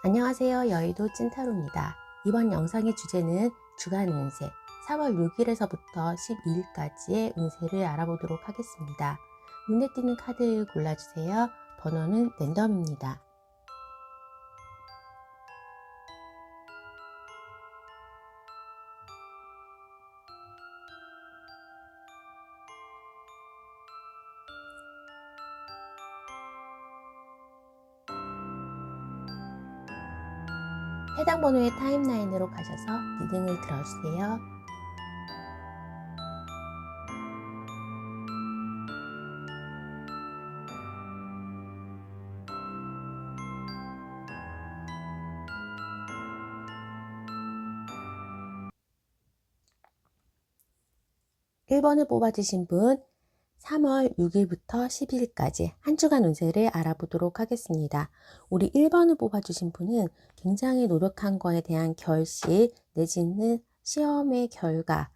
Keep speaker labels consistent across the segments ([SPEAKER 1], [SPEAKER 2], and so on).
[SPEAKER 1] 안녕하세요. 여의도 찐타로입니다. 이번 영상의 주제는 주간 운세 4월 6일에서부터 12일까지의 운세를 알아보도록 하겠습니다. 눈에 띄는 카드를 골라주세요. 번호는 랜덤입니다. 해당 번호의 타임라인으로 가셔서 리딩을 들어주세요. (1번을) 뽑아주신 분 3월 6일부터 10일까지 한 주간 운세를 알아보도록 하겠습니다. 우리 1번을 뽑아주신 분은 굉장히 노력한 거에 대한 결실 내지는 시험의 결과에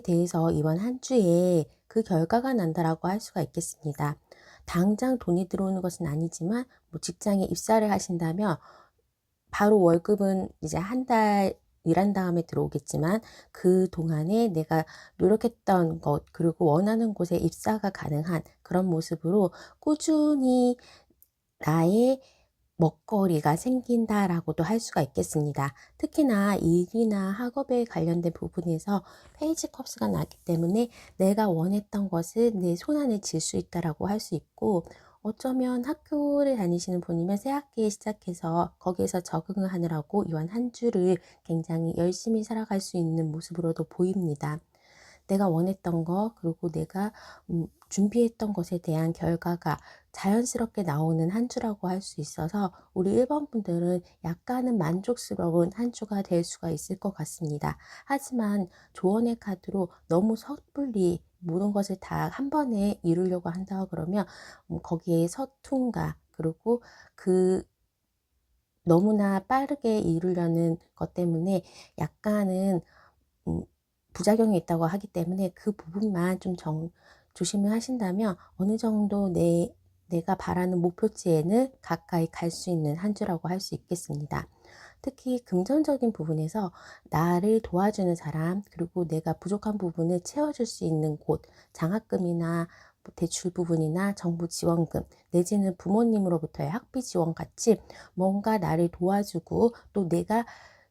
[SPEAKER 1] 대해서 이번 한 주에 그 결과가 난다라고 할 수가 있겠습니다. 당장 돈이 들어오는 것은 아니지만 직장에 입사를 하신다면 바로 월급은 이제 한 달 일한 다음에 들어오겠지만 그 동안에 내가 노력했던 것 그리고 원하는 곳에 입사가 가능한 그런 모습으로 꾸준히 나의 먹거리가 생긴다라고도 할 수가 있겠습니다. 특히나 일이나 학업에 관련된 부분에서 페이지 컵스가 나기 때문에 내가 원했던 것을 내 손안에 쥘 수 있다라고 할 수 있고, 어쩌면 학교를 다니시는 분이면 새 학기에 시작해서 거기에서 적응을 하느라고 이번 한 주를 굉장히 열심히 살아갈 수 있는 모습으로도 보입니다. 내가 원했던 거 그리고 내가 준비했던 것에 대한 결과가 자연스럽게 나오는 한 주라고 할 수 있어서 우리 1번 분들은 약간은 만족스러운 한 주가 될 수가 있을 것 같습니다. 하지만 조언의 카드로 너무 섣불리 모든 것을 다 한 번에 이루려고 한다 그러면 거기에 서툰가 그리고 그 너무나 빠르게 이루려는 것 때문에 약간은 음 부작용이 있다고 하기 때문에 그 부분만 좀 조심을 하신다면 어느 정도 내가 바라는 목표치에는 가까이 갈 수 있는 한 주라고 할 수 있겠습니다. 특히 금전적인 부분에서 나를 도와주는 사람 그리고 내가 부족한 부분을 채워줄 수 있는 곳, 장학금이나 대출 부분이나 정부 지원금 내지는 부모님으로부터의 학비 지원 같이 뭔가 나를 도와주고 또 내가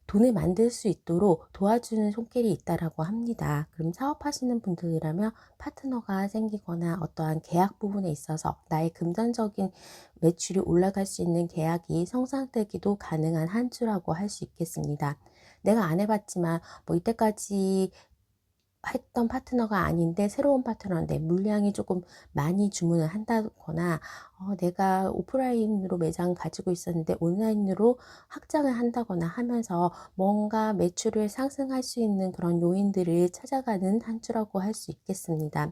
[SPEAKER 1] 돈을 만들 수 있도록 도와주는 손길이 있다라고 합니다. 그럼 사업하시는 분들이라면 파트너가 생기거나 어떠한 계약 부분에 있어서 나의 금전적인 매출이 올라갈 수 있는 계약이 성사되기도 가능한 한 주라고 할 수 있겠습니다. 내가 안 해봤지만 이때까지 했던 파트너가 아닌데 새로운 파트너인데 물량이 조금 많이 주문을 한다거나 내가 오프라인으로 매장 가지고 있었는데 온라인으로 확장을 한다거나 하면서 뭔가 매출을 상승할 수 있는 그런 요인들을 찾아가는 한 주라고 할 수 있겠습니다.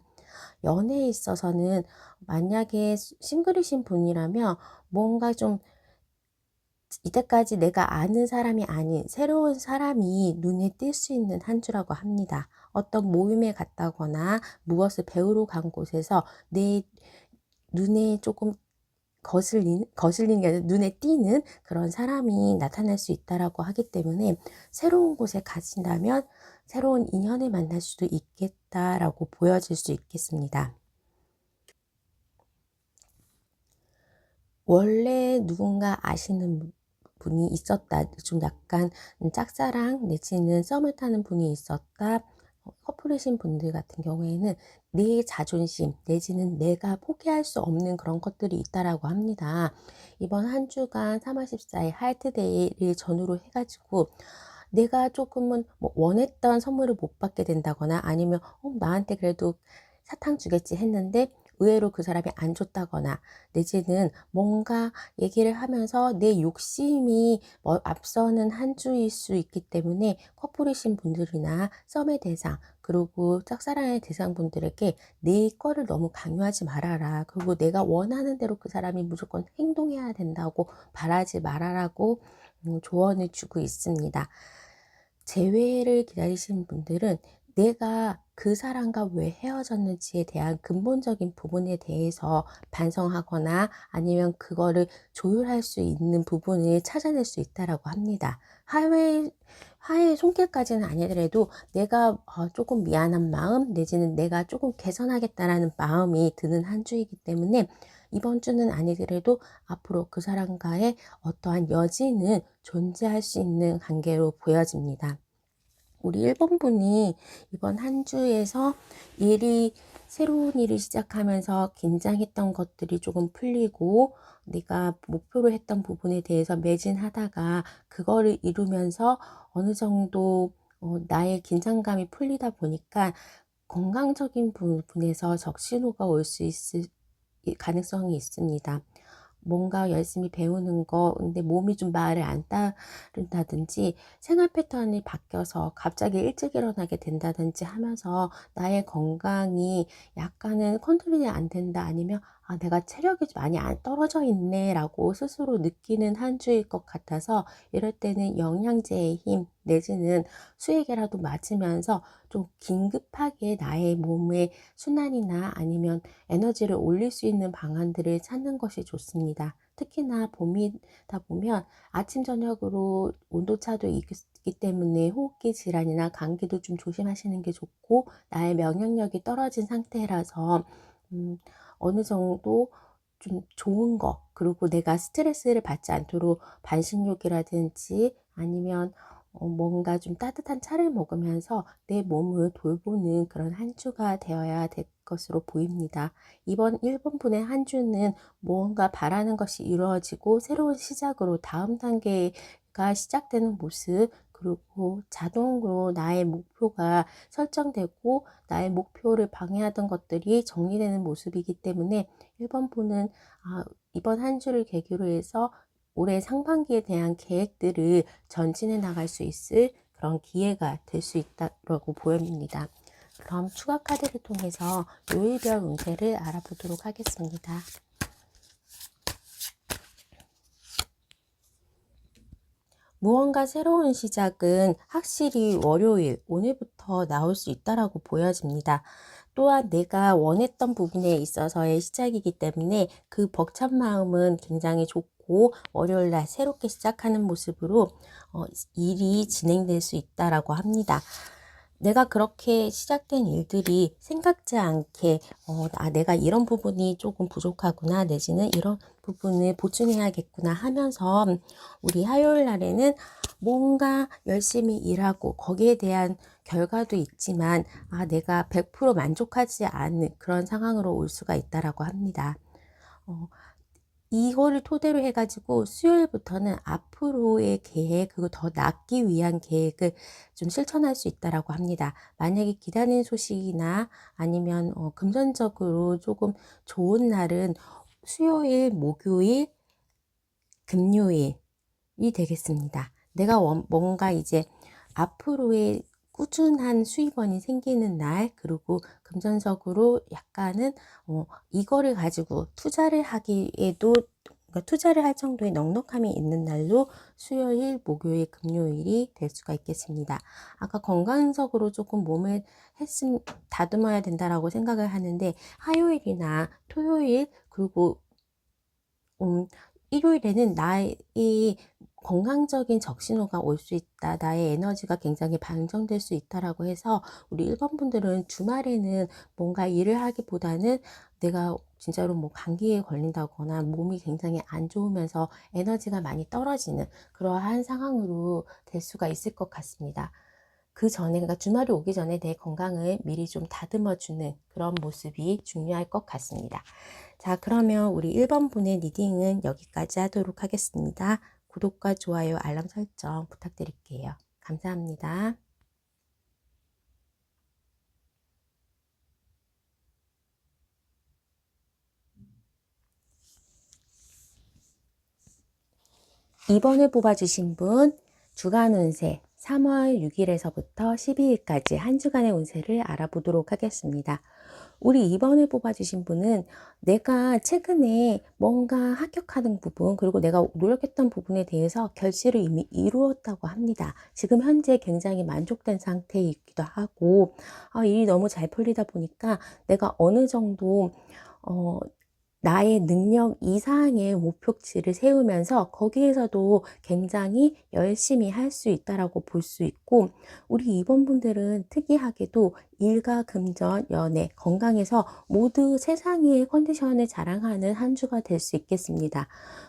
[SPEAKER 1] 연애에 있어서는 만약에 싱글이신 분이라면 뭔가 좀 이때까지 내가 아는 사람이 아닌 새로운 사람이 눈에 띌 수 있는 한 주라고 합니다. 어떤 모임에 갔다거나 무엇을 배우러 간 곳에서 내 눈에 조금 거슬리는 게 아니라 눈에 띄는 그런 사람이 나타날 수 있다라고 하기 때문에 새로운 곳에 가신다면 새로운 인연을 만날 수도 있겠다라고 보여질 수 있겠습니다. 원래 누군가 아시는 분이 있었다. 좀 약간 짝사랑 내지는 썸을 타는 분이 있었다. 커플이신 분들 같은 경우에는 내 자존심 내지는 내가 포기할 수 없는 그런 것들이 있다라고 합니다. 이번 한 주간 3월 14일 하트데이를 전후로 해가지고 내가 조금은 원했던 선물을 못 받게 된다거나 아니면 나한테 그래도 사탕 주겠지 했는데 의외로 그 사람이 안 줬다거나 내지는 뭔가 얘기를 하면서 내 욕심이 앞서는 한 주일 수 있기 때문에 커플이신 분들이나 썸의 대상 그리고 짝사랑의 대상분들에게 내 거를 너무 강요하지 말아라. 그리고 내가 원하는 대로 그 사람이 무조건 행동해야 된다고 바라지 말아라고 조언을 주고 있습니다. 재회를 기다리시는 분들은 내가 그 사람과 왜 헤어졌는지에 대한 근본적인 부분에 대해서 반성하거나 아니면 그거를 조율할 수 있는 부분을 찾아낼 수 있다라고 합니다. 화해의 손길까지는 아니더라도 내가 조금 미안한 마음 내지는 내가 조금 개선하겠다라는 마음이 드는 한 주이기 때문에 이번 주는 아니더라도 앞으로 그 사람과의 어떠한 여지는 존재할 수 있는 관계로 보여집니다. 우리 1번 분이 이번 한 주에서 새로운 일을 시작하면서 긴장했던 것들이 조금 풀리고 내가 목표로 했던 부분에 대해서 매진하다가 그거를 이루면서 어느 정도 나의 긴장감이 풀리다 보니까 건강적인 부분에서 적신호가 올 수 있을 가능성이 있습니다. 뭔가 열심히 배우는 거 근데 몸이 좀 말을 안 따른다든지 생활 패턴이 바뀌어서 갑자기 일찍 일어나게 된다든지 하면서 나의 건강이 약간은 컨트롤이 안 된다 아니면 내가 체력이 좀 많이 떨어져 있네 라고 스스로 느끼는 한 주일 것 같아서 이럴 때는 영양제의 힘 내지는 수액이라도 맞으면서 좀 긴급하게 나의 몸의 순환이나 아니면 에너지를 올릴 수 있는 방안들을 찾는 것이 좋습니다. 특히나 봄이다 보면 아침 저녁으로 온도차도 있기 때문에 호흡기 질환이나 감기도 좀 조심하시는 게 좋고 나의 면역력이 떨어진 상태라서 어느 정도 좀 좋은 거 그리고 내가 스트레스를 받지 않도록 반신욕이라든지 아니면 뭔가 좀 따뜻한 차를 먹으면서 내 몸을 돌보는 그런 한 주가 되어야 될 것으로 보입니다. 이번 1번 분의 한 주는 무언가 바라는 것이 이루어지고 새로운 시작으로 다음 단계가 시작되는 모습 그리고 자동으로 나의 목표가 설정되고 나의 목표를 방해하던 것들이 정리되는 모습이기 때문에 1번 분은 이번 한 주를 계기로 해서 올해 상반기에 대한 계획들을 전진해 나갈 수 있을 그런 기회가 될 수 있다고 보입니다. 그럼 추가 카드를 통해서 요일별 운세를 알아보도록 하겠습니다. 무언가 새로운 시작은 확실히 월요일, 오늘부터 나올 수 있다라고 보여집니다. 또한 내가 원했던 부분에 있어서의 시작이기 때문에 그 벅찬 마음은 굉장히 좋고 월요일 날 새롭게 시작하는 모습으로 일이 진행될 수 있다라고 합니다. 내가 그렇게 시작된 일들이 생각지 않게 내가 이런 부분이 조금 부족하구나 내지는 이런 부분을 보충해야겠구나 하면서 우리 화요일 날에는 뭔가 열심히 일하고 거기에 대한 결과도 있지만 내가 100% 만족하지 않는 그런 상황으로 올 수가 있다라고 합니다. 이거를 토대로 해가지고 수요일부터는 앞으로의 계획, 그거 더 낫기 위한 계획을 좀 실천할 수 있다라고 합니다. 만약에 기다리는 소식이나 아니면 금전적으로 조금 좋은 날은 수요일, 목요일, 금요일이 되겠습니다. 내가 뭔가 이제 앞으로의 꾸준한 수입원이 생기는 날 그리고 금전적으로 약간은 이거를 가지고 투자를 하기에도 그러니까 투자를 할 정도의 넉넉함이 있는 날로 수요일, 목요일, 금요일이 될 수가 있겠습니다. 아까 건강적으로 조금 몸을 다듬어야 된다라고 생각을 하는데 화요일이나 토요일 그리고 일요일에는 나의 건강적인 적신호가 올 수 있다. 나의 에너지가 굉장히 방전될 수 있다라고 해서 우리 1번 분들은 주말에는 뭔가 일을 하기보다는 내가 진짜로 뭐 감기에 걸린다거나 몸이 굉장히 안 좋으면서 에너지가 많이 떨어지는 그러한 상황으로 될 수가 있을 것 같습니다. 그 전에 그러니까 주말이 오기 전에 내 건강을 미리 좀 다듬어주는 그런 모습이 중요할 것 같습니다. 자, 그러면 우리 1번 분의 리딩은 여기까지 하도록 하겠습니다. 구독과 좋아요, 알람 설정 부탁드릴게요. 감사합니다. 이번에 뽑아주신 분 주간 운세 3월 6일에서부터 12일까지 한 주간의 운세를 알아보도록 하겠습니다. 우리 2번을 뽑아주신 분은 내가 최근에 뭔가 합격하는 부분, 그리고 내가 노력했던 부분에 대해서 결실을 이미 이루었다고 합니다. 지금 현재 굉장히 만족된 상태이기도 하고, 일이 너무 잘 풀리다 보니까 내가 어느 정도 어, 나의 능력 이상의 목표치를 세우면서 거기에서도 굉장히 열심히 할 수 있다라고 볼 수 있고, 우리 2번 분들은 특이하게도 일과 금전, 연애, 건강에서 모두 세상의 컨디션을 자랑하는 한 주가 될 수 있겠습니다.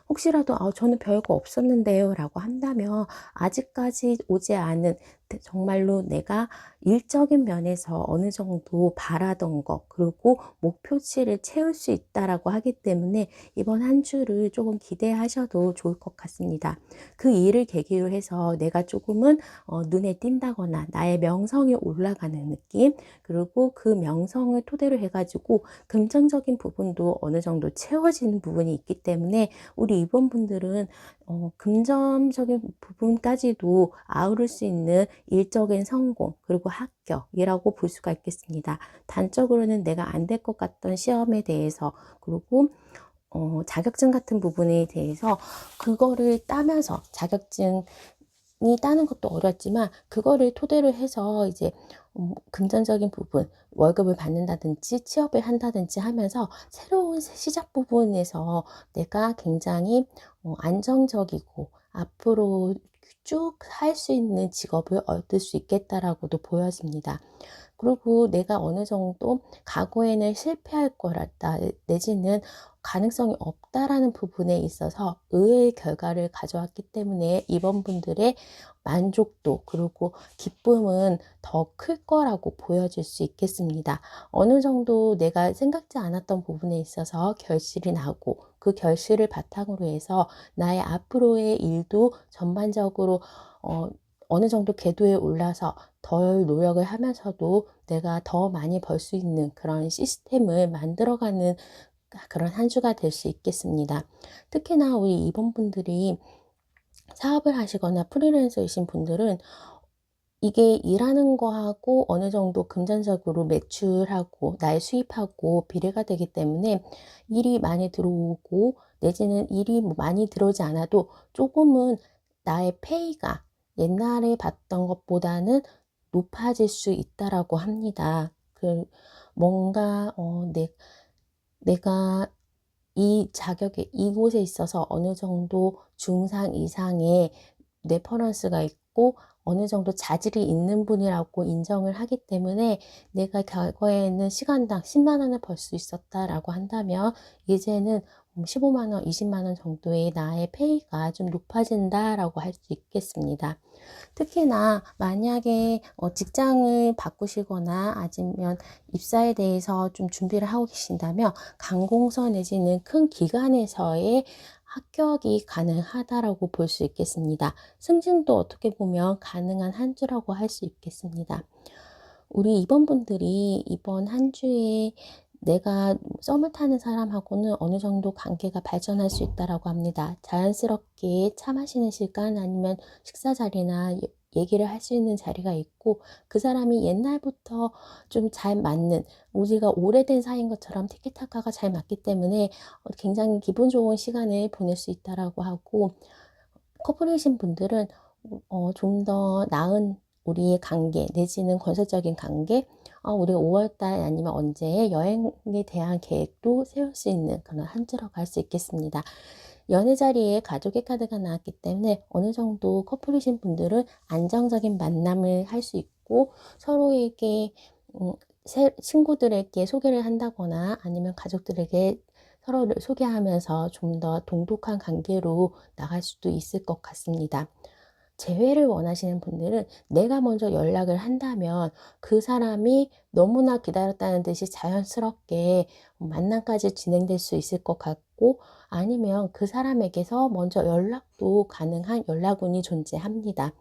[SPEAKER 1] 혹시라도 저는 별거 없었는데요 라고 한다면, 아직까지 오지 않은 정말로 내가 일적인 면에서 어느 정도 바라던 것, 그리고 목표치를 채울 수 있다라고 하기 때문에 이번 한 주를 조금 기대하셔도 좋을 것 같습니다. 그 일을 계기로 해서 내가 조금은 눈에 띈다거나 나의 명성이 올라가는 느낌, 그리고 그 명성을 토대로 해가지고 금전적인 부분도 어느 정도 채워지는 부분이 있기 때문에 우리 이번 분들은 금전적인 부분까지도 아우를 수 있는 일적인 성공, 그리고 합격이라고 볼 수가 있겠습니다. 단적으로는 내가 안 될 것 같던 시험에 대해서, 그리고 자격증 같은 부분에 대해서 그거를 따면서, 자격증이 따는 것도 어렵지만 그거를 토대로 해서 이제 금전적인 부분, 월급을 받는다든지 취업을 한다든지 하면서 새로운 시작 부분에서 내가 굉장히 안정적이고 앞으로 쭉 할 수 있는 직업을 얻을 수 있겠다라고도 보여집니다. 그리고 내가 어느 정도 과거에는 실패할 거랐다, 내지는 가능성이 없다라는 부분에 있어서 의외의 결과를 가져왔기 때문에 이번 분들의 만족도, 그리고 기쁨은 더 클 거라고 보여질 수 있겠습니다. 어느 정도 내가 생각지 않았던 부분에 있어서 결실이 나고, 그 결실을 바탕으로 해서 나의 앞으로의 일도 전반적으로 어느 정도 궤도에 올라서 덜 노력을 하면서도 내가 더 많이 벌 수 있는 그런 시스템을 만들어가는 그런 한 주가 될 수 있겠습니다. 특히나 우리 이번 분들이 사업을 하시거나 프리랜서이신 분들은 이게 일하는 거하고 어느 정도 금전적으로 매출하고 나의 수입하고 비례가 되기 때문에 일이 많이 들어오고, 내지는 일이 뭐 많이 들어오지 않아도 조금은 나의 페이가 옛날에 봤던 것보다는 높아질 수 있다라고 합니다. 뭔가 내가 이 자격에 이곳에 있어서 어느 정도 중상 이상의 레퍼런스가 있고 어느 정도 자질이 있는 분이라고 인정을 하기 때문에 내가 과거에는 시간당 10만 원을 벌 수 있었다라고 한다면 이제는 15만 원, 20만 원 정도의 나의 페이가 좀 높아진다라고 할 수 있겠습니다. 특히나 만약에 직장을 바꾸시거나 아니면 입사에 대해서 좀 준비를 하고 계신다면 관공서 내지는 큰 기관에서의 합격이 가능하다라고 볼 수 있겠습니다. 승진도 어떻게 보면 가능한 한 주라고 할 수 있겠습니다. 우리 이번 분들이 이번 한 주에 내가 썸을 타는 사람하고는 어느 정도 관계가 발전할 수 있다라고 합니다. 자연스럽게 차 마시는 시간 아니면 식사 자리나 얘기를 할 수 있는 자리가 있고, 그 사람이 옛날부터 좀 잘 맞는, 우리가 오래된 사이인 것처럼 티키타카가 잘 맞기 때문에 굉장히 기분 좋은 시간을 보낼 수 있다라고 하고, 커플이신 분들은 좀 더 나은 우리의 관계 내지는 건설적인 관계, 우리가 5월달 아니면 언제 여행에 대한 계획도 세울 수 있는 그런 한 주라고 할 수 있겠습니다. 연애 자리에 가족의 카드가 나왔기 때문에 어느 정도 커플이신 분들은 안정적인 만남을 할 수 있고, 서로에게 친구들에게 소개를 한다거나 아니면 가족들에게 서로를 소개하면서 좀 더 돈독한 관계로 나갈 수도 있을 것 같습니다. 재회를 원하시는 분들은 내가 먼저 연락을 한다면 그 사람이 너무나 기다렸다는 듯이 자연스럽게 만남까지 진행될 수 있을 것 같고, 아니면 그 사람에게서 먼저 연락도 가능한 연락운이 존재합니다.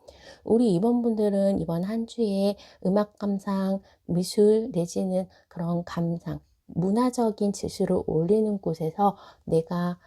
[SPEAKER 1] 우리 이번 분들은 이번 한 주에 음악 감상, 미술 내지는 그런 감상, 문화적인 지수를 올리는 곳에서 내가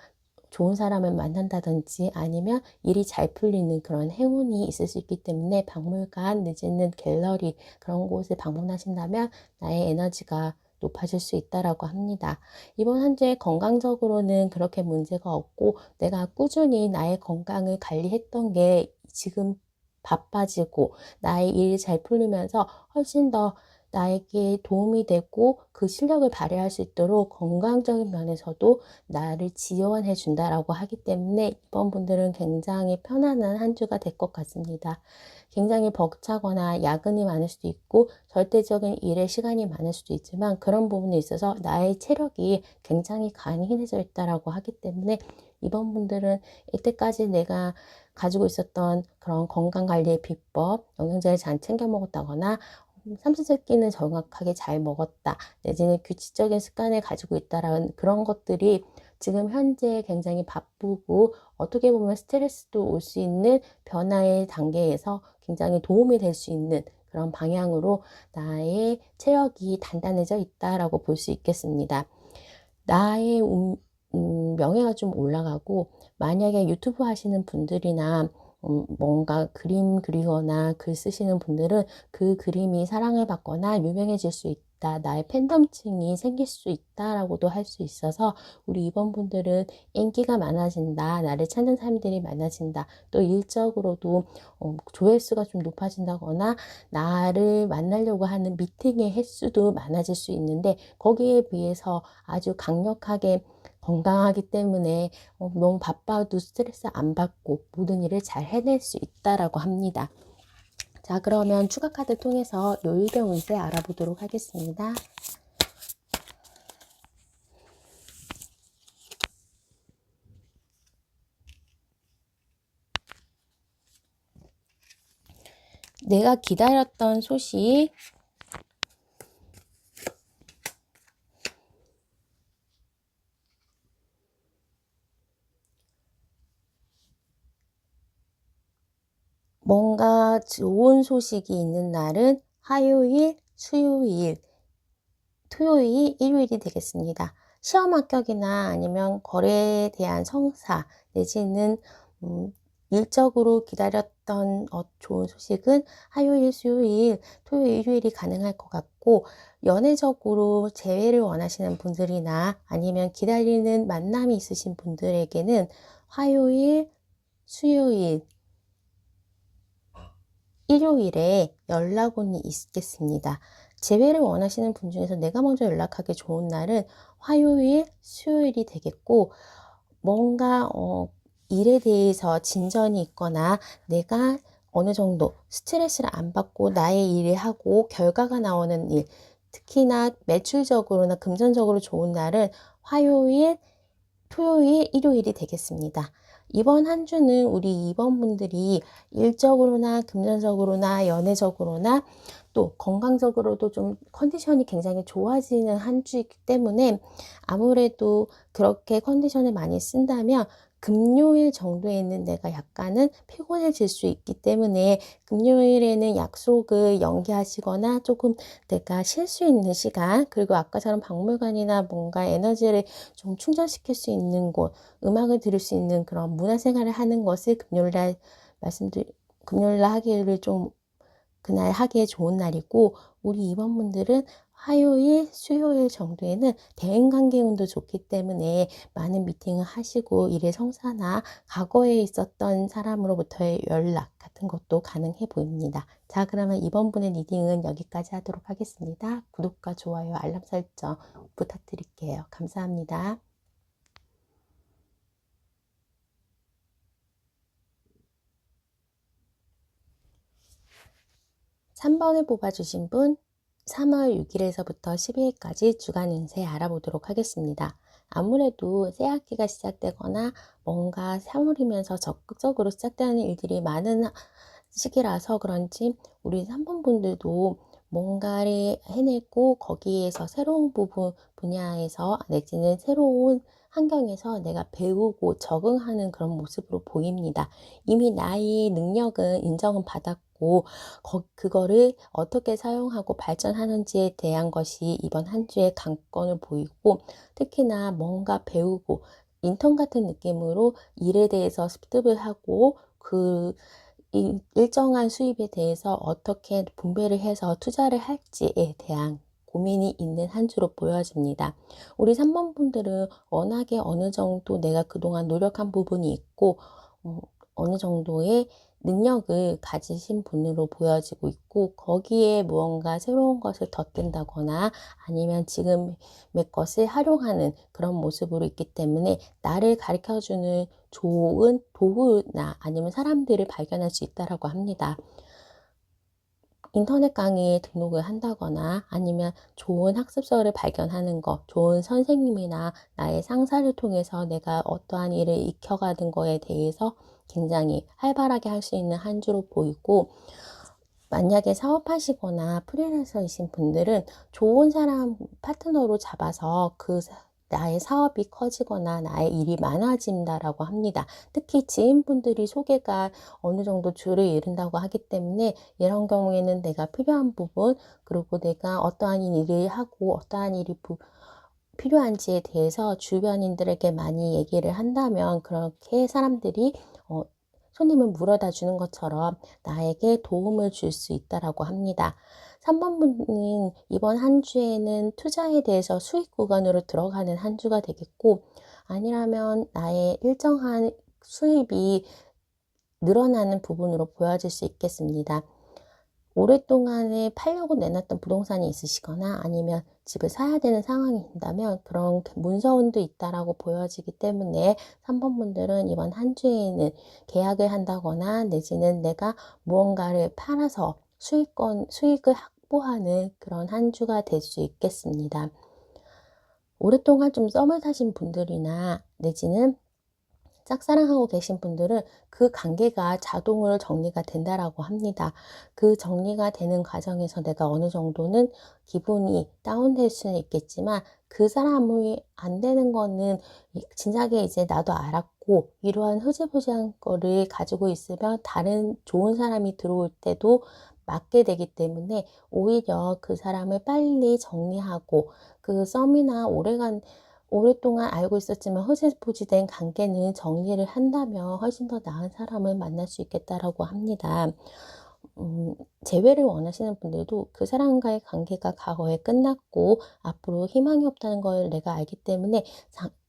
[SPEAKER 1] 좋은 사람을 만난다든지 아니면 일이 잘 풀리는 그런 행운이 있을 수 있기 때문에 박물관 내지는 갤러리 그런 곳을 방문하신다면 나의 에너지가 높아질 수 있다라고 합니다. 이번 한 주에 건강적으로는 그렇게 문제가 없고 내가 꾸준히 나의 건강을 관리했던 게 지금 바빠지고 나의 일이 잘 풀리면서 훨씬 더 나에게 도움이 되고 그 실력을 발휘할 수 있도록 건강적인 면에서도 나를 지원해 준다라고 하기 때문에 이번 분들은 굉장히 편안한 한 주가 될 것 같습니다. 굉장히 벅차거나 야근이 많을 수도 있고 절대적인 일의 시간이 많을 수도 있지만 그런 부분에 있어서 나의 체력이 굉장히 강인해져 있다라고 하기 때문에 이번 분들은 이때까지 내가 가지고 있었던 그런 건강관리의 비법, 영양제를 잘 챙겨 먹었다거나 삼시세끼는 정확하게 잘 먹었다, 내지는 규칙적인 습관을 가지고 있다라는 그런 것들이 지금 현재 굉장히 바쁘고 어떻게 보면 스트레스도 올 수 있는 변화의 단계에서 굉장히 도움이 될 수 있는 그런 방향으로 나의 체력이 단단해져 있다라고 볼 수 있겠습니다. 나의 명예가 좀 올라가고 만약에 유튜브 하시는 분들이나 뭔가 그림 그리거나 글 쓰시는 분들은 그 그림이 사랑을 받거나 유명해질 수 있다. 나의 팬덤층이 생길 수 있다라고도 할 수 있어서 우리 이번 분들은 인기가 많아진다. 나를 찾는 사람들이 많아진다. 또 일적으로도 조회수가 좀 높아진다거나 나를 만나려고 하는 미팅의 횟수도 많아질 수 있는데 거기에 비해서 아주 강력하게 건강하기 때문에 너무 바빠도 스트레스 안 받고 모든 일을 잘 해낼 수 있다라고 합니다. 자, 그러면 추가 카드 통해서 요일별 운세 알아보도록 하겠습니다. 내가 기다렸던 소식, 뭔가 좋은 소식이 있는 날은 화요일, 수요일, 토요일, 일요일이 되겠습니다. 시험 합격이나 아니면 거래에 대한 성사 내지는 일적으로 기다렸던 좋은 소식은 화요일, 수요일, 토요일, 일요일이 가능할 것 같고 연애적으로 재회를 원하시는 분들이나 아니면 기다리는 만남이 있으신 분들에게는 화요일, 수요일, 일요일에 연락운이 있겠습니다. 재회를 원하시는 분 중에서 내가 먼저 연락하기 좋은 날은 화요일, 수요일이 되겠고 뭔가 일에 대해서 진전이 있거나 내가 어느 정도 스트레스를 안 받고 나의 일을 하고 결과가 나오는 일, 특히나 매출적으로나 금전적으로 좋은 날은 화요일, 토요일, 일요일이 되겠습니다. 이번 한 주는 우리 2번 분들이 일적으로나 금전적으로나 연애적으로나 또 건강적으로도 좀 컨디션이 굉장히 좋아지는 한 주이기 때문에 아무래도 그렇게 컨디션을 많이 쓴다면 금요일 정도에는 내가 약간은 피곤해질 수 있기 때문에 금요일에는 약속을 연기하시거나 조금 내가 쉴 수 있는 시간, 그리고 아까처럼 박물관이나 뭔가 에너지를 좀 충전시킬 수 있는 곳, 음악을 들을 수 있는 그런 문화생활을 하는 것을 금요일날 하기를 좀 그날 하기에 좋은 날이고 우리 이번분들은 화요일, 수요일 정도에는 대인관계운도 좋기 때문에 많은 미팅을 하시고 일의 성사나 과거에 있었던 사람으로부터의 연락 같은 것도 가능해 보입니다. 자, 그러면 이번 분의 리딩은 여기까지 하도록 하겠습니다. 구독과 좋아요, 알람 설정 부탁드릴게요. 감사합니다. 3번을 뽑아주신 분 3월 6일에서부터 12일까지 주간 운세 알아보도록 하겠습니다. 아무래도 새학기가 시작되거나 뭔가 3월이면서 적극적으로 시작되는 일들이 많은 시기라서 그런지 우리 3번 분들도 뭔가를 해내고 거기에서 새로운 분야에서 내지는 새로운 환경에서 내가 배우고 적응하는 그런 모습으로 보입니다. 이미 나의 능력은 인정은 받았고 그거를 어떻게 사용하고 발전하는지에 대한 것이 이번 한 주의 관건을 보이고 특히나 뭔가 배우고 인턴 같은 느낌으로 일에 대해서 습득을 하고 그 일정한 수입에 대해서 어떻게 분배를 해서 투자를 할지에 대한 고민이 있는 한 주로 보여집니다. 우리 3번 분들은 워낙에 어느 정도 내가 그동안 노력한 부분이 있고 어느 정도의 능력을 가지신 분으로 보여지고 있고, 거기에 무언가 새로운 것을 덧댄다거나 아니면 지금의 것을 활용하는 그런 모습으로 있기 때문에 나를 가르쳐주는 좋은 도구나 아니면 사람들을 발견할 수 있다라고 합니다. 인터넷 강의에 등록을 한다거나 아니면 좋은 학습서를 발견하는 것, 좋은 선생님이나 나의 상사를 통해서 내가 어떠한 일을 익혀가는 거에 대해서 굉장히 활발하게 할 수 있는 한 주로 보이고, 만약에 사업하시거나 프리랜서이신 분들은 좋은 사람 파트너로 잡아서 나의 사업이 커지거나 나의 일이 많아진다라고 합니다. 특히 지인분들이 소개가 어느 정도 줄을 이룬다고 하기 때문에 이런 경우에는 내가 필요한 부분, 그리고 내가 어떠한 일을 하고 어떠한 일이 필요한지에 대해서 주변인들에게 많이 얘기를 한다면 그렇게 사람들이 손님을 물어다 주는 것처럼 나에게 도움을 줄 수 있다라고 합니다. 3번 분은 이번 한 주에는 투자에 대해서 수익 구간으로 들어가는 한 주가 되겠고, 아니라면 나의 일정한 수입이 늘어나는 부분으로 보여질 수 있겠습니다. 오랫동안에 팔려고 내놨던 부동산이 있으시거나 아니면 집을 사야 되는 상황이 된다면 그런 문서운도 있다라고 보여지기 때문에 3번 분들은 이번 한 주에는 계약을 한다거나 내지는 내가 무언가를 팔아서 수익을 확보하는 그런 한 주가 될 수 있겠습니다. 오랫동안 좀 썸을 타신 분들이나 내지는 짝사랑하고 계신 분들은 그 관계가 자동으로 정리가 된다라고 합니다. 그 정리가 되는 과정에서 내가 어느 정도는 기분이 다운될 수는 있겠지만, 그 사람이 안 되는 거는 진작에 이제 나도 알았고, 이러한 흐지부지한 거를 가지고 있으면 다른 좋은 사람이 들어올 때도 맞게 되기 때문에 오히려 그 사람을 빨리 정리하고, 그 썸이나 오랫동안 알고 있었지만 흐지부지된 관계는 정리를 한다면 훨씬 더 나은 사람을 만날 수 있겠다라고 합니다. 재회를 원하시는 분들도 그 사람과의 관계가 과거에 끝났고 앞으로 희망이 없다는 걸 내가 알기 때문에,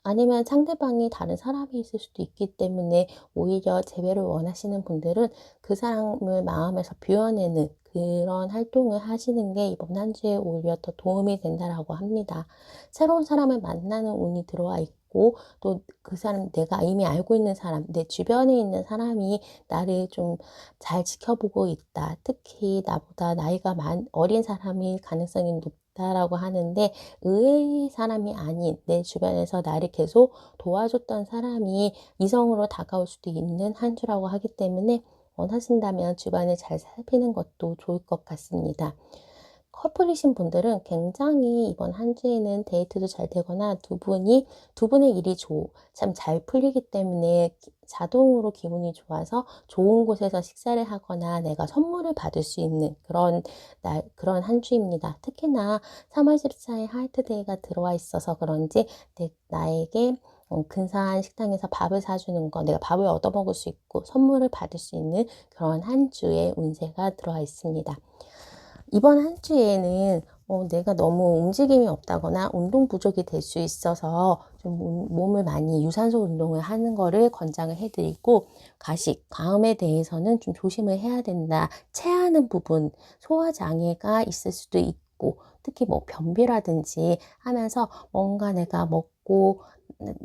[SPEAKER 1] 아니면 상대방이 다른 사람이 있을 수도 있기 때문에 오히려 재회를 원하시는 분들은 그 사람을 마음에서 비워내는 그런 활동을 하시는 게 이번 한 주에 오히려 더 도움이 된다라고 합니다. 새로운 사람을 만나는 운이 들어와 있고, 또 그 사람, 내가 이미 알고 있는 사람, 내 주변에 있는 사람이 나를 좀 잘 지켜보고 있다. 특히 나보다 나이가 어린 사람일 가능성이 높다라고 하는데, 의외의 사람이 아닌 내 주변에서 나를 계속 도와줬던 사람이 이성으로 다가올 수도 있는 한 주라고 하기 때문에 원하신다면 주변을 잘 살피는 것도 좋을 것 같습니다. 커플이신 분들은 굉장히 이번 한 주에는 데이트도 잘 되거나 두 분의 일이 참 잘 풀리기 때문에 자동으로 기분이 좋아서 좋은 곳에서 식사를 하거나 내가 선물을 받을 수 있는 그런 한 주입니다. 특히나 3월 14일 화이트데이가 들어와 있어서 그런지 나에게 근사한 식당에서 밥을 사주는 거, 내가 밥을 얻어먹을 수 있고 선물을 받을 수 있는 그런 한 주의 운세가 들어와 있습니다. 이번 한 주에는 내가 너무 움직임이 없다거나 운동 부족이 될 수 있어서 좀 몸을 많이 유산소 운동을 하는 거를 권장을 해드리고, 과음에 대해서는 좀 조심을 해야 된다. 체하는 부분, 소화 장애가 있을 수도 있고, 특히 뭐 변비라든지 하면서 뭔가 내가 먹고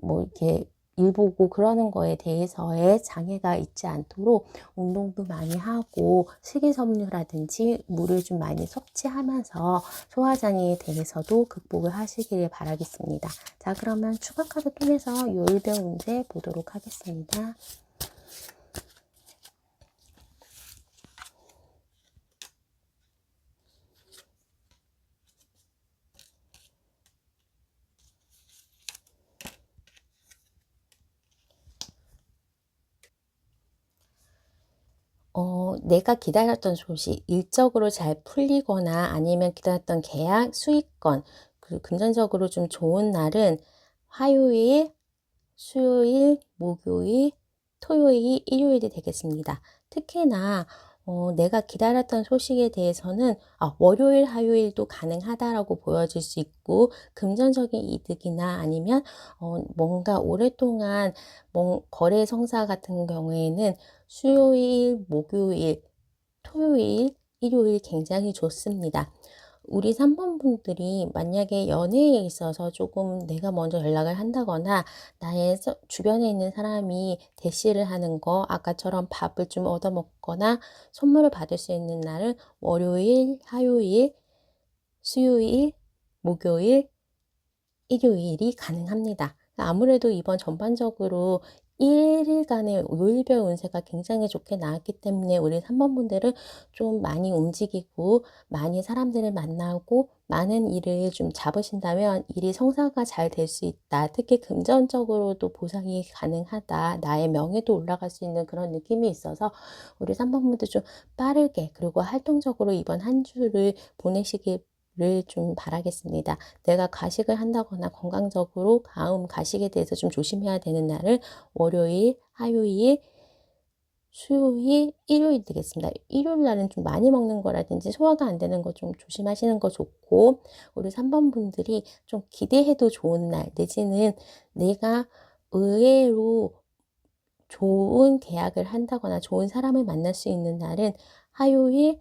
[SPEAKER 1] 뭐 이렇게 일 보고 그러는 거에 대해서의 장애가 있지 않도록 운동도 많이 하고 식이섬유라든지 물을 좀 많이 섭취하면서 소화장애에 대해서도 극복을 하시길 바라겠습니다. 자, 그러면 추가 카드 통해서 요일별 운세 보도록 하겠습니다. 내가 기다렸던 소식, 일적으로 잘 풀리거나 아니면 기다렸던 계약, 수익권, 그리고 금전적으로 좀 좋은 날은 화요일, 수요일, 목요일, 토요일, 일요일이 되겠습니다. 특히나 내가 기다렸던 소식에 대해서는 월요일, 화요일도 가능하다라고 보여질 수 있고, 금전적인 이득이나 아니면 뭔가 오랫동안 거래 성사 같은 경우에는 수요일, 목요일, 토요일, 일요일 굉장히 좋습니다. 우리 3번 분들이 만약에 연애에 있어서 조금 내가 먼저 연락을 한다거나 나의 주변에 있는 사람이 대시를 하는 거, 아까처럼 밥을 좀 얻어먹거나 선물을 받을 수 있는 날은 월요일, 화요일, 수요일, 목요일, 일요일이 가능합니다. 아무래도 이번 전반적으로 1일간의 요일별 운세가 굉장히 좋게 나왔기 때문에 우리 3번 분들은 좀 많이 움직이고 많이 사람들을 만나고 많은 일을 좀 잡으신다면 일이 성사가 잘 될 수 있다. 특히 금전적으로도 보상이 가능하다. 나의 명예도 올라갈 수 있는 그런 느낌이 있어서 우리 3번 분들 좀 빠르게 그리고 활동적으로 이번 한 주를 보내시길 좀 바라겠습니다. 내가 가식을 한다거나 건강적으로 가식에 대해서 좀 조심해야 되는 날은 월요일, 화요일, 수요일, 일요일 되겠습니다. 일요일 날은 좀 많이 먹는 거라든지 소화가 안 되는 거 좀 조심하시는 거 좋고, 우리 3번 분들이 좀 기대해도 좋은 날, 내지는 내가 의외로 좋은 계약을 한다거나 좋은 사람을 만날 수 있는 날은 화요일,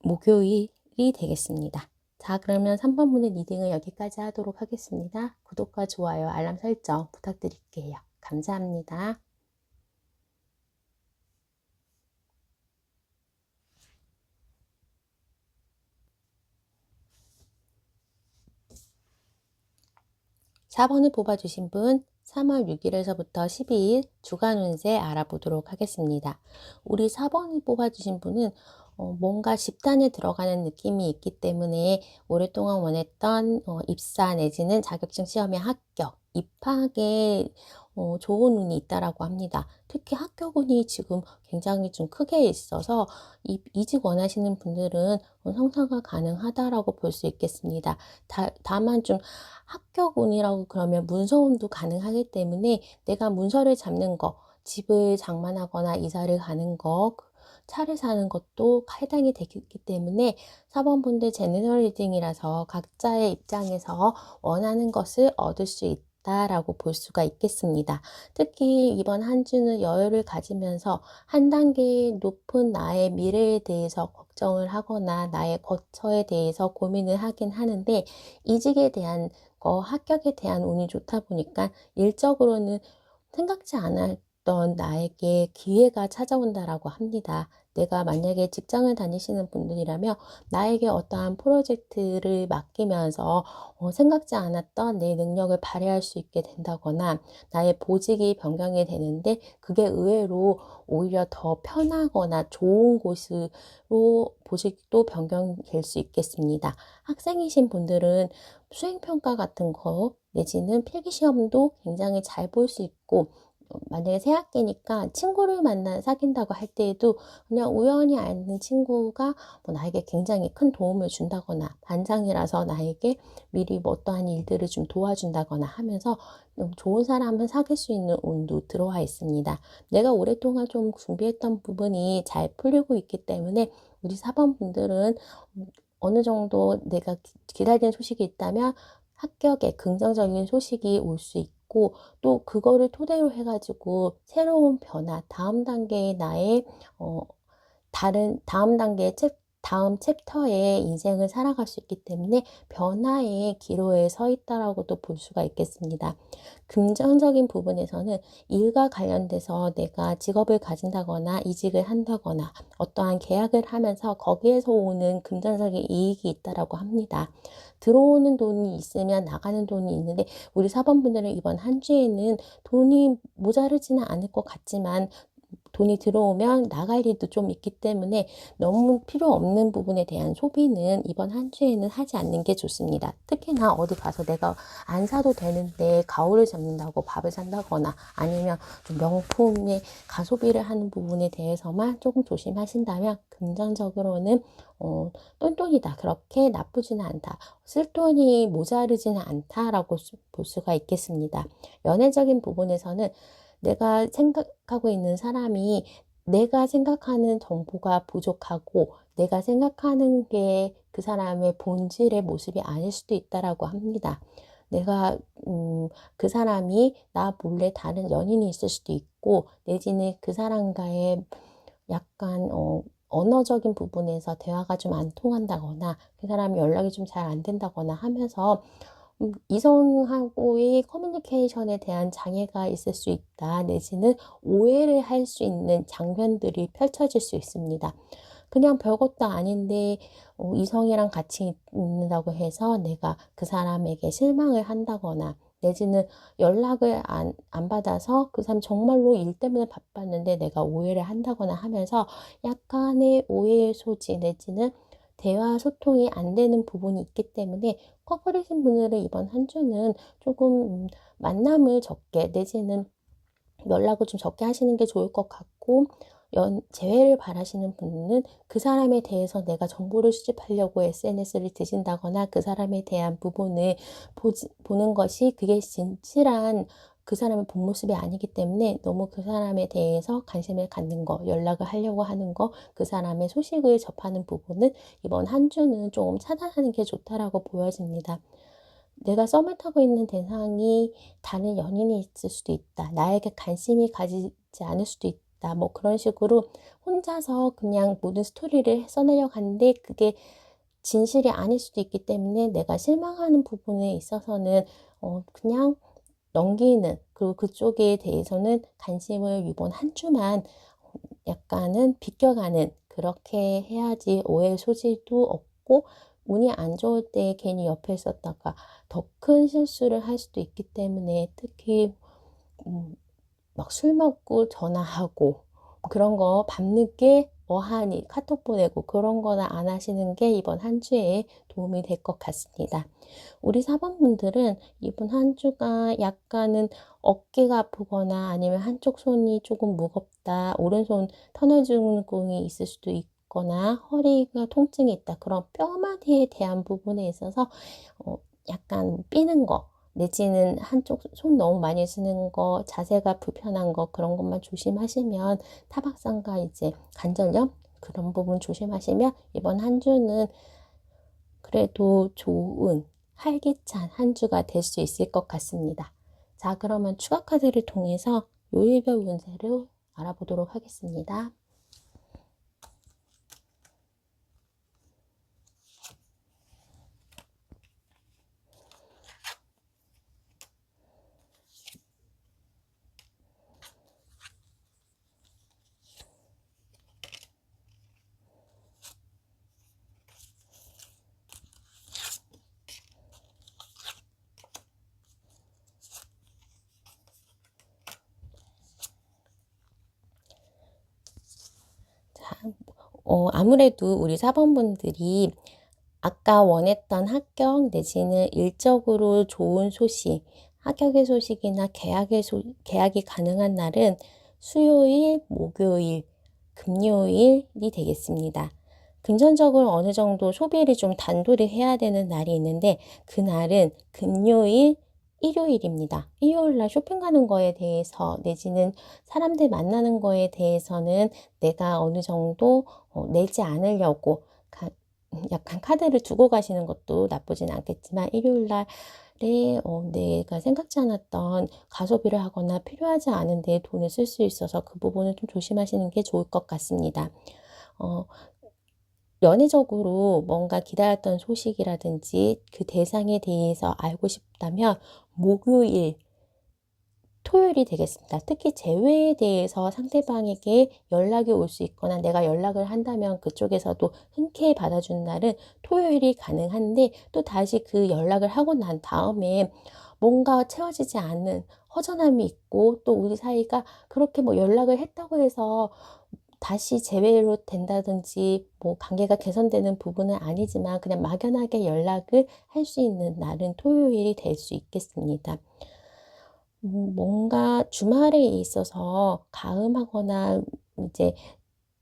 [SPEAKER 1] 목요일이 되겠습니다. 자, 그러면 3번 분의 리딩을 여기까지 하도록 하겠습니다. 구독과 좋아요, 알람 설정 부탁드릴게요. 감사합니다. 4번을 뽑아주신 분 3월 6일에서부터 12일 주간 운세 알아보도록 하겠습니다. 우리 4번을 뽑아주신 분은 뭔가 집단에 들어가는 느낌이 있기 때문에 오랫동안 원했던 입사 내지는 자격증 시험의 합격, 입학에 좋은 운이 있다라고 합니다. 특히 합격운이 지금 굉장히 좀 크게 있어서 이직 원하시는 분들은 성사가 가능하다라고 볼 수 있겠습니다. 다만 좀 합격운이라고 그러면 문서운도 가능하기 때문에 내가 문서를 잡는 거, 집을 장만하거나 이사를 가는 거, 차를 사는 것도 해당이 되기 때문에 4번 분들 제너럴 리딩이라서 각자의 입장에서 원하는 것을 얻을 수 있다라고 볼 수가 있겠습니다. 특히 이번 한 주는 여유를 가지면서 한 단계 높은 나의 미래에 대해서 걱정을 하거나 나의 거처에 대해서 고민을 하긴 하는데, 이직에 대한 합격에 대한 운이 좋다 보니까 일적으로는 생각지 않았던 나에게 기회가 찾아온다라고 합니다. 내가 만약에 직장을 다니시는 분들이라면 나에게 어떠한 프로젝트를 맡기면서 생각지 않았던 내 능력을 발휘할 수 있게 된다거나 나의 보직이 변경이 되는데 그게 의외로 오히려 더 편하거나 좋은 곳으로 보직도 변경될 수 있겠습니다. 학생이신 분들은 수행평가 같은 거 내지는 필기시험도 굉장히 잘 볼 수 있고, 만약에 새 학기니까 친구를 사귄다고 할 때에도 그냥 우연히 아는 친구가 나에게 굉장히 큰 도움을 준다거나 반장이라서 나에게 미리 어떠한 일들을 좀 도와준다거나 하면서 좋은 사람을 사귈 수 있는 운도 들어와 있습니다. 내가 오랫동안 좀 준비했던 부분이 잘 풀리고 있기 때문에 우리 4번 분들은 어느 정도 내가 기다리는 소식이 있다면 합격의 긍정적인 소식이 올 수 있고, 또 그거를 토대로 해가지고 새로운 변화, 다음 단계의 나의 다음 단계의 다음 챕터의 인생을 살아갈 수 있기 때문에 변화의 기로에 서 있다라고도 볼 수가 있겠습니다. 금전적인 부분에서는 일과 관련돼서 내가 직업을 가진다거나 이직을 한다거나 어떠한 계약을 하면서 거기에서 오는 금전적인 이익이 있다라고 합니다. 들어오는 돈이 있으면 나가는 돈이 있는데 우리 4번 분들은 이번 한 주에는 돈이 모자르지는 않을 것 같지만 돈이 들어오면 나갈 일도 좀 있기 때문에 너무 필요 없는 부분에 대한 소비는 이번 한 주에는 하지 않는 게 좋습니다. 특히나 어디 가서 내가 안 사도 되는데 가오를 잡는다고 밥을 산다거나 아니면 좀 명품의 가소비를 하는 부분에 대해서만 조금 조심하신다면 금전적으로는 똔똔이다. 그렇게 나쁘지는 않다. 쓸 돈이 모자르지는 않다라고 볼 수가 있겠습니다. 연애적인 부분에서는 내가 생각하고 있는 사람이 내가 생각하는 정보가 부족하고 내가 생각하는 게 그 사람의 본질의 모습이 아닐 수도 있다라고 합니다. 내가 그 사람이 나 몰래 다른 연인이 있을 수도 있고 내지는 그 사람과의 약간 언어적인 부분에서 대화가 좀 안 통한다거나 그 사람이 연락이 좀 잘 안 된다거나 하면서 이성하고의 커뮤니케이션에 대한 장애가 있을 수 있다. 내지는 오해를 할 수 있는 장면들이 펼쳐질 수 있습니다. 그냥 별것도 아닌데 이성이랑 같이 있는다고 해서 내가 그 사람에게 실망을 한다거나 내지는 연락을 안 받아서 그 사람 정말로 일 때문에 바빴는데 내가 오해를 한다거나 하면서 약간의 오해의 소지 내지는 대화 소통이 안 되는 부분이 있기 때문에 커플이신 분들은 이번 한 주는 조금 만남을 적게 내지는 연락을 좀 적게 하시는 게 좋을 것 같고 재회를 바라시는 분은 그 사람에 대해서 내가 정보를 수집하려고 SNS를 드신다거나 그 사람에 대한 부분을 보는 것이 그게 진실한 그 사람의 본 모습이 아니기 때문에 너무 그 사람에 대해서 관심을 갖는 거, 연락을 하려고 하는 거, 그 사람의 소식을 접하는 부분은 이번 한 주는 조금 차단하는 게 좋다라고 보여집니다. 내가 썸을 타고 있는 대상이 다른 연인이 있을 수도 있다. 나에게 관심이 가지지 않을 수도 있다. 뭐 그런 식으로 혼자서 그냥 모든 스토리를 써내려고 하는데 그게 진실이 아닐 수도 있기 때문에 내가 실망하는 부분에 있어서는 그냥 넘기는 그리고 그쪽에 대해서는 관심을 이번 한 주만 약간은 비껴가는 그렇게 해야지 오해 소지도 없고 운이 안 좋을 때 괜히 옆에 있었다가 더 큰 실수를 할 수도 있기 때문에 특히 막 술 먹고 전화하고 그런 거 밤늦게 어하니 카톡 보내고 그런 거는 안 하시는 게 이번 한 주에 도움이 될 것 같습니다. 우리 4번분들은 이번 한 주가 약간은 어깨가 아프거나 아니면 한쪽 손이 조금 무겁다, 오른손 터널 증후군이 있을 수도 있거나 허리가 통증이 있다. 그런 뼈마디에 대한 부분에 있어서 약간 삐는 거 내지는 한쪽 손 너무 많이 쓰는 거, 자세가 불편한 거 그런 것만 조심하시면 타박상과 이제 관절염 그런 부분 조심하시면 이번 한 주는 그래도 좋은 활기찬 한 주가 될 수 있을 것 같습니다. 자, 그러면 추가 카드를 통해서 요일별 운세를 알아보도록 하겠습니다. 자, 아무래도 우리 4번분들이 아까 원했던 합격 내지는 일적으로 좋은 소식, 합격의 소식이나 계약이 가능한 날은 수요일, 목요일, 금요일이 되겠습니다. 금전적으로 어느 정도 소비를 좀 단도리 해야 되는 날이 있는데 그날은 금요일, 일요일입니다. 일요일 날 쇼핑 가는 거에 대해서 내지는 사람들 만나는 거에 대해서는 내가 어느 정도 내지 않으려고 약간 카드를 두고 가시는 것도 나쁘진 않겠지만 일요일 날에 내가 생각지 않았던 가소비를 하거나 필요하지 않은데 돈을 쓸 수 있어서 그 부분을 좀 조심하시는 게 좋을 것 같습니다. 연애적으로 뭔가 기다렸던 소식이라든지 그 대상에 대해서 알고 싶다면 목요일, 토요일이 되겠습니다. 특히 재회에 대해서 상대방에게 연락이 올 수 있거나 내가 연락을 한다면 그쪽에서도 흔쾌히 받아준 날은 토요일이 가능한데 또 다시 그 연락을 하고 난 다음에 뭔가 채워지지 않는 허전함이 있고, 또 우리 사이가 그렇게 뭐 연락을 했다고 해서 다시 재회로 된다든지 뭐 관계가 개선되는 부분은 아니지만, 그냥 막연하게 연락을 할 수 있는 날은 토요일이 될 수 있겠습니다. 뭔가 주말에 있어서 가음하거나 이제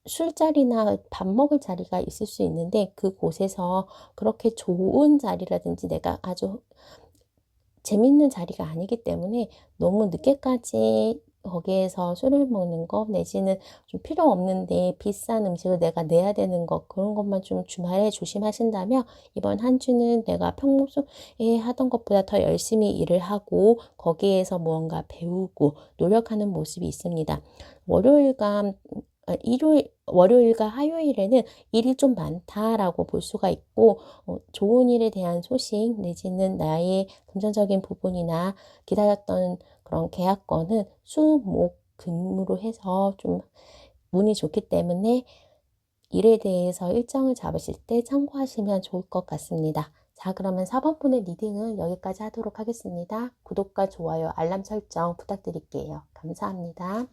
[SPEAKER 1] 술자리나 밥 먹을 자리가 있을 수 있는데, 그곳에서 그렇게 좋은 자리라든지 내가 아주 재밌는 자리가 아니기 때문에 너무 늦게까지 거기에서 술을 먹는 것, 내지는 좀 필요 없는데 비싼 음식을 내가 내야 되는 것, 그런 것만 좀 주말에 조심하신다면 이번 한 주는 내가 평소에 하던 것보다 더 열심히 일을 하고 거기에서 무언가 배우고 노력하는 모습이 있습니다. 월요일과 월요일과 화요일에는 일이 좀 많다라고 볼 수가 있고, 좋은 일에 대한 소식 내지는 나의 금전적인 부분이나 기다렸던 그런 계약건은 수, 목, 금으로 해서 좀 운이 좋기 때문에 일에 대해서 일정을 잡으실 때 참고하시면 좋을 것 같습니다. 자, 그러면 4번 분의 리딩은 여기까지 하도록 하겠습니다. 구독과 좋아요, 알람 설정 부탁드릴게요. 감사합니다.